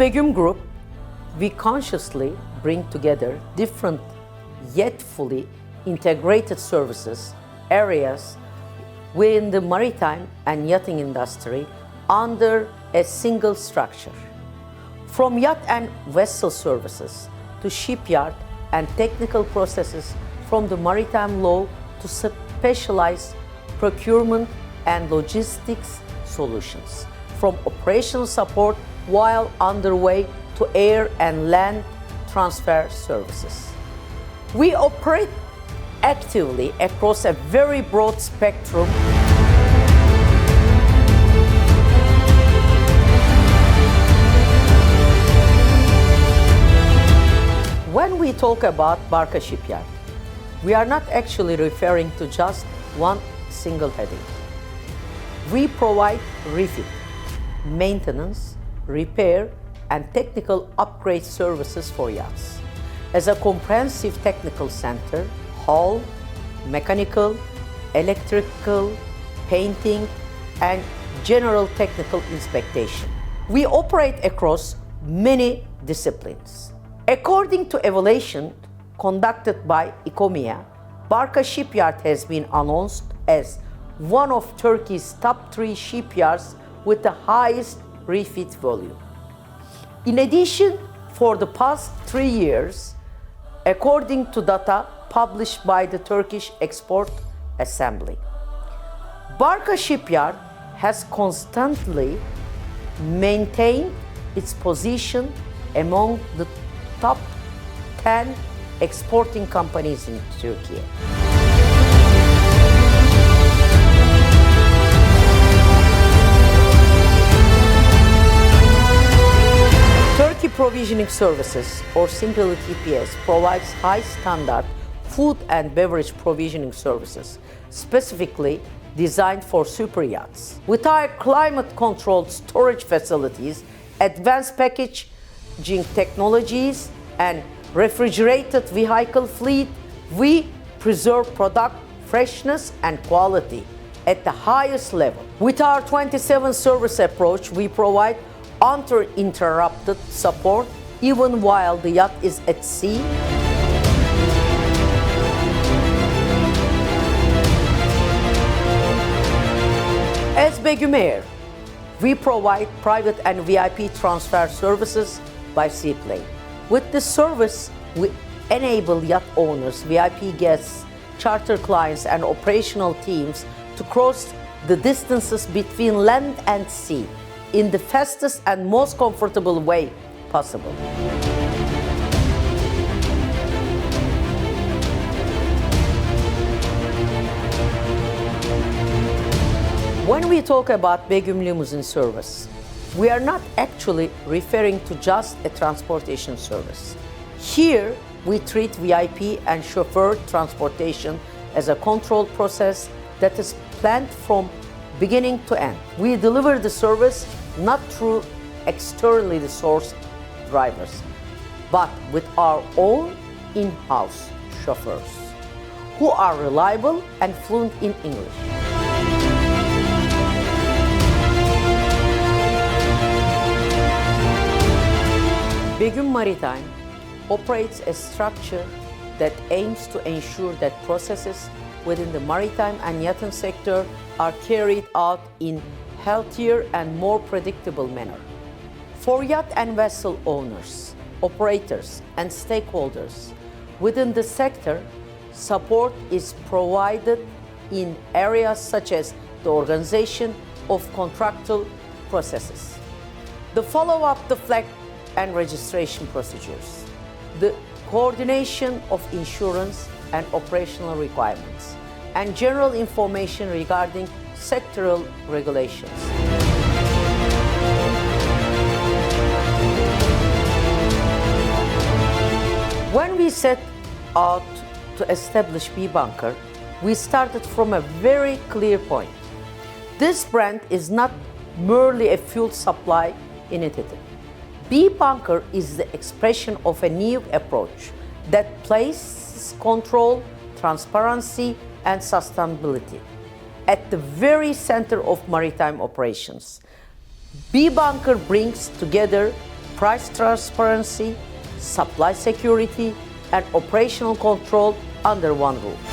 As Begüm Group, we consciously bring together different yet fully integrated services areas within the maritime and yachting industry under a single structure. From yacht and vessel services to shipyard and technical processes, from the maritime law to specialized procurement and logistics solutions, from operational support while underway to air and land transfer services. We operate actively across a very broad spectrum. When we talk about Barka Shipyard, we are not actually referring to just one single heading. We provide refit, maintenance, repair, and technical upgrade services for yachts. As a comprehensive technical center, hull, mechanical, electrical, painting, and general technical inspection. We operate across many disciplines. According to evaluation conducted by ICOMIA, Barka Shipyard has been announced as one of Turkey's top 3 shipyards with the highest refit volume. In addition, for the past 3 years, according to data published by the Turkish Export Assembly, Barka Shipyard has constantly maintained its position among the top 10 exporting companies in Turkey. Turkey Provisioning Services, or simply TPS, provides high standard food and beverage provisioning services, specifically designed for super yachts. With our climate-controlled storage facilities, advanced packaging technologies, and refrigerated vehicle fleet, we preserve product freshness and quality at the highest level. With our 27 service approach, we provide uninterrupted support even while the yacht is at sea. As Begüm Air, we provide private and VIP transfer services by seaplane. With this service, we enable yacht owners, VIP guests, charter clients, and operational teams to cross the distances between land and sea in the fastest and most comfortable way possible. When we talk about Begüm Limousine service, we are not actually referring to just a transportation service. Here, we treat VIP and chauffeur transportation as a controlled process that is planned from beginning to end. We deliver the service not through externally sourced drivers, but with our own in-house chauffeurs, who are reliable and fluent in English. Begüm Maritime operates a structure that aims to ensure that processes within the maritime and yachting sector are carried out in healthier and more predictable manner. For yacht and vessel owners, operators, and stakeholders within the sector, support is provided in areas such as the organization of contractual processes, the follow-up to flag and registration procedures, the coordination of insurance and operational requirements, and general information regarding sectoral regulations. When we set out to establish B-Bunker, we started from a very clear point. This brand is not merely a fuel supply entity. B-Bunker is the expression of a new approach that places control, transparency, and sustainability at the very center of maritime operations. B-Bunker brings together price transparency, supply security, and operational control under one roof.